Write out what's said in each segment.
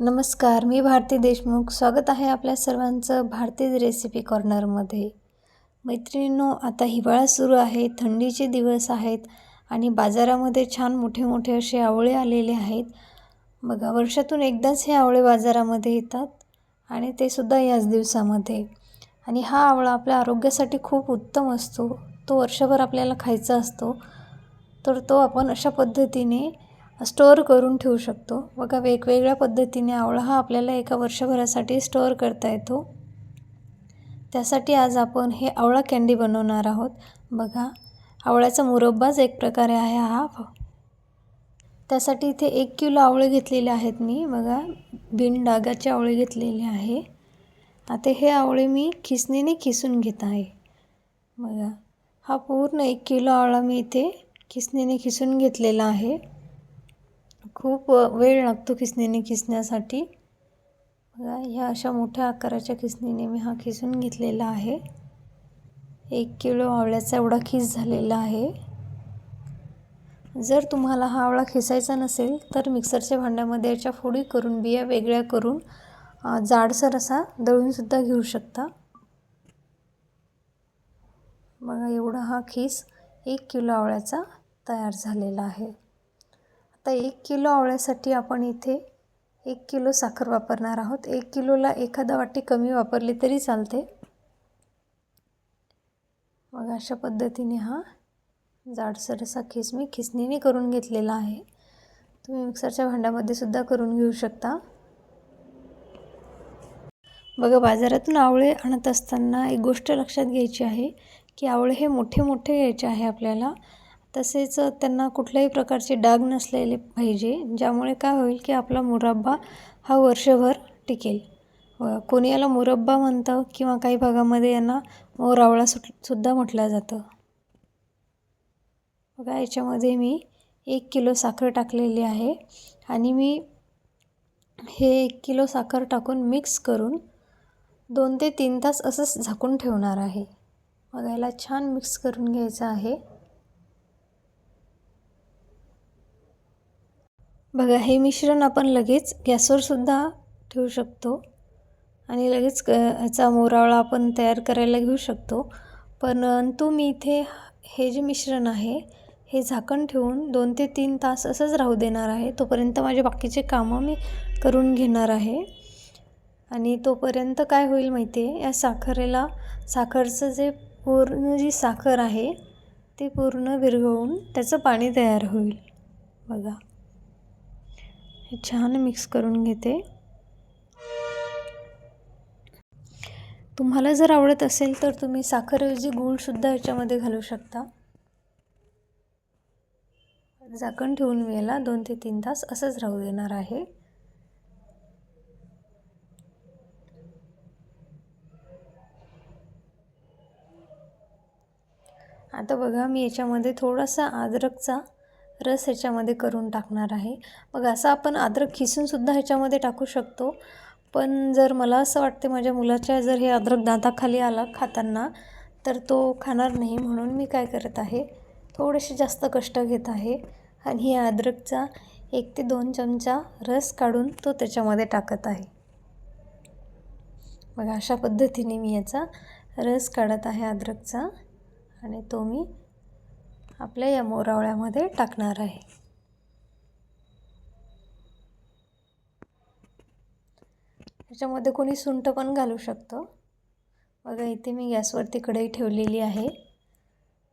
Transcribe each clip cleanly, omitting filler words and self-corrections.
नमस्कार, मी भारती देशमुख. स्वागत आहे आपल्या सर्वांचं भारतीय रेसिपी कॉर्नरमध्ये. मैत्रिणींनो, आता हिवाळा सुरू आहे, थंडीचे दिवस आहेत आणि बाजारामध्ये छान मोठे मोठे असे आवळे आलेले आहेत. बघा, वर्षातून एकदाच हे आवळे बाजारामध्ये येतात आणि ते सुद्धा याच दिवसामध्ये. आणि हा आवळा आपल्या आरोग्यासाठी खूप उत्तम असतो. तो वर्षभर आपल्याला खायचा असतो, तर तो आपण अशा पद्धतीने स्टोअर करून ठेवू शकतो. बघा, वेगवेगळ्या पद्धतीने आवळा हा आपल्याला एका वर्षभरासाठी स्टोअर करता येतो. त्यासाठी आज आपण हे आवळा कँडी बनवणार आहोत. बघा, आवळ्याचा मुरब्बाच एक प्रकारे आहे हा. त्यासाठी इथे 1 किलो आवळे घेतलेले आहेत मी. बघा, बिन डागाचे आवळे घेतलेले आहे. आता हे आवळे मी खिसणीने खिसून घेत आहे. बघा, हा पूर्ण 1 किलो आवळा मी इथे खिसणीने खिसून घेतलेला आहे. खूप वेळ लागतो खिसणीने खिसण्यासाठी. बघा, ह्या अशा मोठ्या आकाराच्या खिसणीने मी हा खिसून घेतलेला आहे. 1 किलो आवळ्याचा एवढा खीस झालेला आहे. जर तुम्हाला हा आवळा खिसायचा नसेल तर मिक्सरच्या भांड्यामध्ये याच्या फोडी करून बिया वेगळ्या करून जाडसर असा दळूनसुद्धा घेऊ शकता. बघा, एवढा हा खीस 1 किलो आवळ्याचा तयार झालेला आहे. आता 1 किलो आवळ्यासाठी आपण इथे 1 किलो साखर वापरणार आहोत. 1 किलोला एखादा वाटी कमी वापरली तरी चालते. मग अशा पद्धतीने हा जाडसर असा खीस मी खिसणीने करून घेतलेला आहे. तुम्ही मिक्सरच्या भांड्यामध्ये सुद्धा करून घेऊ शकता. बघा, बाजारातून आवळे आणत असताना एक गोष्ट लक्षात घ्यायची आहे की आवळे हे मोठे मोठे घ्यायचे आहे आपल्याला. तसेच त्यांना कुठल्याही प्रकारचे डाग नसलेले पाहिजे, ज्यामुळे काय होईल की आपला मुरब्बा हा वर्षभर टिकेल. कोणी याला मुरब्बा म्हणतं किंवा काही भागामध्ये यांना मोर आवळा सुद्धा म्हटलं जातं. बघा, याच्यामध्ये मी 1 किलो साखर टाकलेली आहे आणि मी हे 1 किलो साखर टाकून मिक्स करून 2 ते 3 तास असंच झाकून ठेवणार आहे. बघा, याला छान मिक्स करून घ्यायचं आहे. बघा, हे मिश्रण आपण लगेच गॅसवर सुद्धा ठेवू शकतो आणि लगेच ह्याचा मोरावळा आपण तयार करायला घेऊ शकतो. परंतु मी इथे हे जे मिश्रण आहे हे झाकण ठेवून 2 ते 3 तास असंच राहू देणार आहे. तोपर्यंत माझे बाकीचे कामं मी करून घेणार आहे. आणि तोपर्यंत काय होईल माहिती आहे, या साखरचं जे पूर्ण जी साखर आहे ती पूर्ण विरघळून त्याचं पाणी तयार होईल. बघा, हे छान मिक्स करून घेते. तुम्हाला जर आवडत असेल तर तुम्ही साखरेऐवजी गूळसुद्धा ह्याच्यामध्ये घालू शकता. झाकण ठेवून मी याला 2 ते 3 तास असंच राहू देणार आहे. आता बघा, मी याच्यामध्ये थोडासा अद्रकचा रस ह्याच्यामध्ये करून टाकणार आहे. बघा, असं आपण अद्रक खिसूनसुद्धा ह्याच्यामध्ये टाकू शकतो. पण जर मला असं वाटते माझ्या मुलाच्या जर हे अद्रक दाताखाली आलं खाताना तर तो खाणार नाही, म्हणून मी काय करत आहे, थोडेसे जास्त कष्ट घेत आहे आणि या अद्रकचा 1 ते 2 चमचा रस काढून तो त्याच्यामध्ये टाकत आहे. बघा, अशा पद्धतीने मी याचा रस काढत आहे अद्रकचा आणि तो मी आपल्या या मोरावळ्यामध्ये टाकणार आहे. ह्याच्यामध्ये कोणी सुंठ पण घालू शकतो. बघा, इथे मी गॅसवरती कढई ठेवलेली आहे.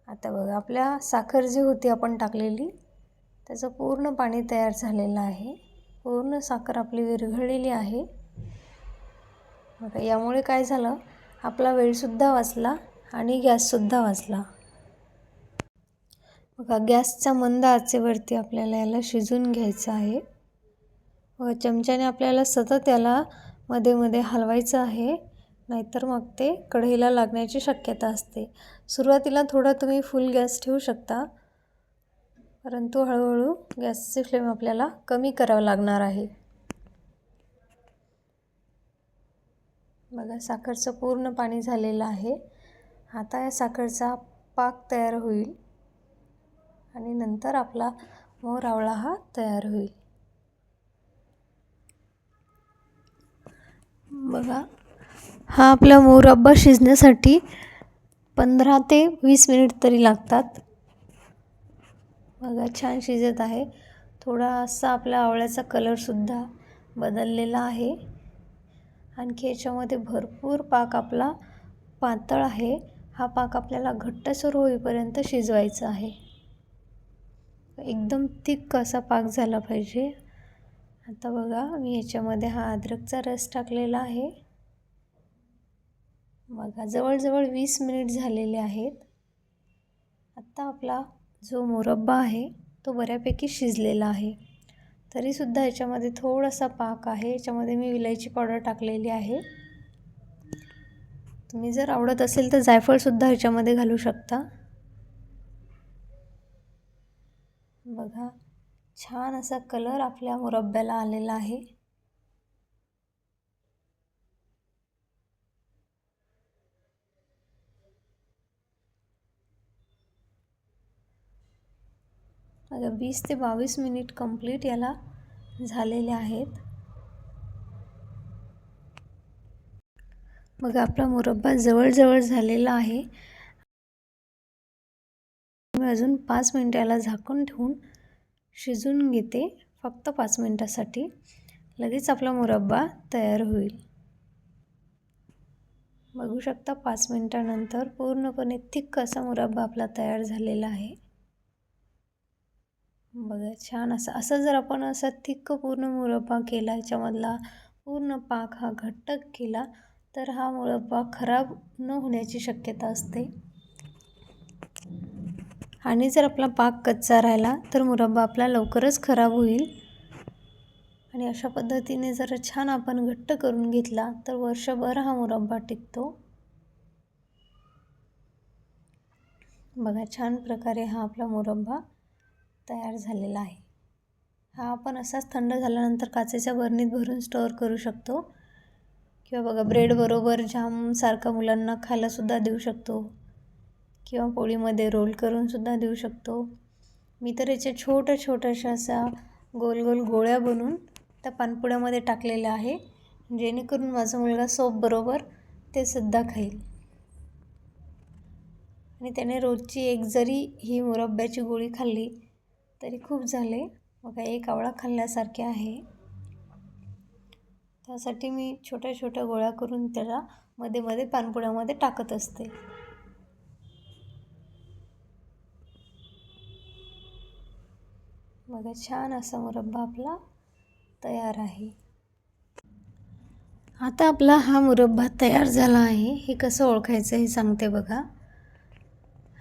आता बघा, आपल्या साखर जी होती आपण टाकलेली त्याचं पूर्ण पाणी तयार झालेलं आहे. पूर्ण साखर आपली विरघळलेली आहे. बघा, यामुळे काय झालं, आपला वेळसुद्धा वाचला आणि गॅससुद्धा वाचला. बघा, गॅसच्या मंद आचेवरती आपल्याला याला शिजून घ्यायचं आहे. व चमच्याने आपल्याला सतत याला मध्ये मध्ये हलवायचं आहे, नाहीतर मग ते कढईला लागण्याची शक्यता असते. सुरुवातीला थोडा तुम्ही फुल गॅस ठेवू शकता, परंतु हळूहळू गॅसची फ्लेम आपल्याला कमी करावं लागणार आहे. बघा, साखरचं पूर्ण पाणी झालेलं आहे. आता या साखरचा पाक तयार होईल आणि नंतर आपला मोर आवळा हा तयार होईल. बघा, हा आपला मुरब्बा शिजण्यासाठी 15 ते 20 मिनिट तरी लागतात. बघा छान शिजत आहे. थोडासा आपल्या आवळ्याचा कलरसुद्धा बदललेला आहे. आणखी याच्यामध्ये भरपूर पाक आपला पातळ आहे. हा पाक आपल्याला घट्टसर होईपर्यंत शिजवायचा आहे. एकदम थिक असा पाक झाला पाहिजे. आता बघा, मी याच्यामध्ये हा अद्रकचा रस टाकलेला आहे. बघा, जवळजवळ 20 मिनिट झालेले आहेत. आता आपला जो मुरब्बा आहे तो बऱ्यापैकी शिजलेला आहे. तरीसुद्धा याच्यामध्ये थोडासा पाक आहे. याच्यामध्ये मी विलायची पावडर टाकलेली आहे. तुम्ही जर आवडत असेल तर जायफळसुद्धा ह्याच्यामध्ये घालू शकता. बघा, छान असा कलर आपल्या मुरब्ब्याला आलेला आहे. बघा, 20 ते 22 मिनिट कंप्लीट याला झालेले आहेत. बघा, आपला मुरब्बा जवळजवळ झालेला आहे. मी अजून 5 मिनिट याला झाकून ठेवून शिजून घेते, फक्त 5 मिनिटासाठी. लगेच आपला मुरब्बा तयार होईल. बघू शकता, 5 मिनिटानंतर पूर्णपणे थिक असा मुरब्बा आपला तयार झालेला आहे. बघा, छान असं जर आपण असा थिक पूर्ण मुरब्बा केला, याच्यामधला पूर्ण पाक हा घट्ट केला, तर हा मुरब्बा खराब न होण्याची शक्यता असते. आणि जर आपला पाक कच्चा राहिला तर मुरब्बा आपला लवकरच खराब होईल. आणि अशा पद्धतीने जर छान आपण घट्ट करून घेतला तर वर्षभर हा मुरब्बा टिकतो. बघा, छान प्रकारे हा आपला मुरब्बा तयार झालेला आहे. हा आपण असाच थंड झाल्यानंतर काचेच्या बरणीत भरून स्टोअर करू शकतो. किंवा बघा, ब्रेडबरोबर जामसारखा मुलांना खायलासुद्धा देऊ शकतो. किंवा पोळीमध्ये रोल करूनसुद्धा देऊ शकतो. मी तर याच्या छोट्याशा अशा गोल गोल गोळ्या बनवून त्या पानपुड्यामध्ये टाकलेल्या आहे, जेणेकरून माझा मुलगा सोपबरोबर ते सुद्धा खाईल. आणि त्याने रोजची एक जरी ही मुरब्ब्याची गोळी खाल्ली तरी खूप झाले. बघा, एक आवळा खाल्ल्यासारखे आहे. त्यासाठी मी छोट्या गोळ्या करून त्याला मध्ये मध्ये पानपुड्यामध्ये टाकत असते. बघा, छान असा मुरब्बा आपला तयार आहे. आता आपला हा मुरब्बा तयार झाला आहे. हे कसं ओळखायचं हे सांगते बघा.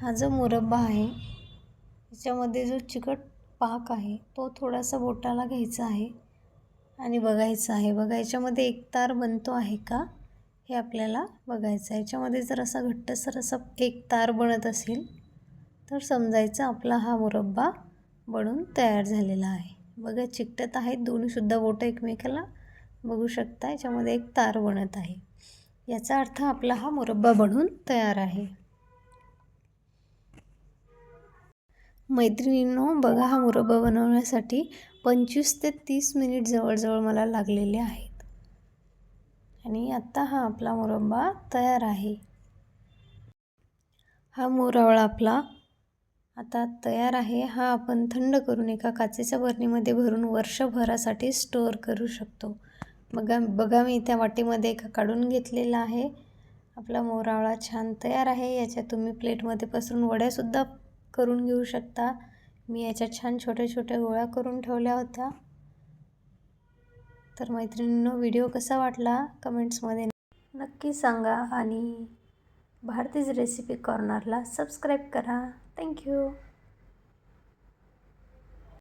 हा जो मुरब्बा आहे त्याच्यामध्ये जो चिकट पाक आहे तो थोडासा बोटाला घ्यायचा आहे आणि बघायचा आहे. बघा, याच्यामध्ये एक तार बनतो आहे का हे आपल्याला बघायचं आहे. याच्यामध्ये जर असा घट्टसर असा एक तार बनत असेल तर समजायचं आपला हा मुरब्बा बनून तयार झालेला आहे. बघा, चिकटत आहेत दोन्हीसुद्धा बोटं एकमेकाला. बघू शकता, याच्यामध्ये एक तार बनत आहे. याचा अर्थ आपला हा मुरब्बा बनून तयार आहे. मैत्रिणींनो, बघा, हा मुरब्बा बनवण्यासाठी 25 ते 30 मिनिट जवळजवळ मला लागलेले आहेत. आणि आत्ता हा आपला मुरब्बा तयार आहे. हा मोरावळा आपला आता तयार आहे. हा आपण थंड करून एका काचेच्या बरणीमध्ये भरून वर्षभरासाठी स्टोअर करू शकतो. बघा, मी त्या वाटीमध्ये काढून घेतलेला आहे. आपला मोरावळा छान तयार आहे. याच्या तुम्ही प्लेटमध्ये पसरून वड्यासुद्धा करून घेऊ शकता. मी याच्या छान छोट्या गोळ्या करून ठेवल्या होत्या. तर मैत्रिणींनो, व्हिडिओ कसा वाटला कमेंट्समध्ये नक्की सांगा. आणि भारतीज रेसिपी कॉर्नरला सबस्क्राईब करा. थँक्यू.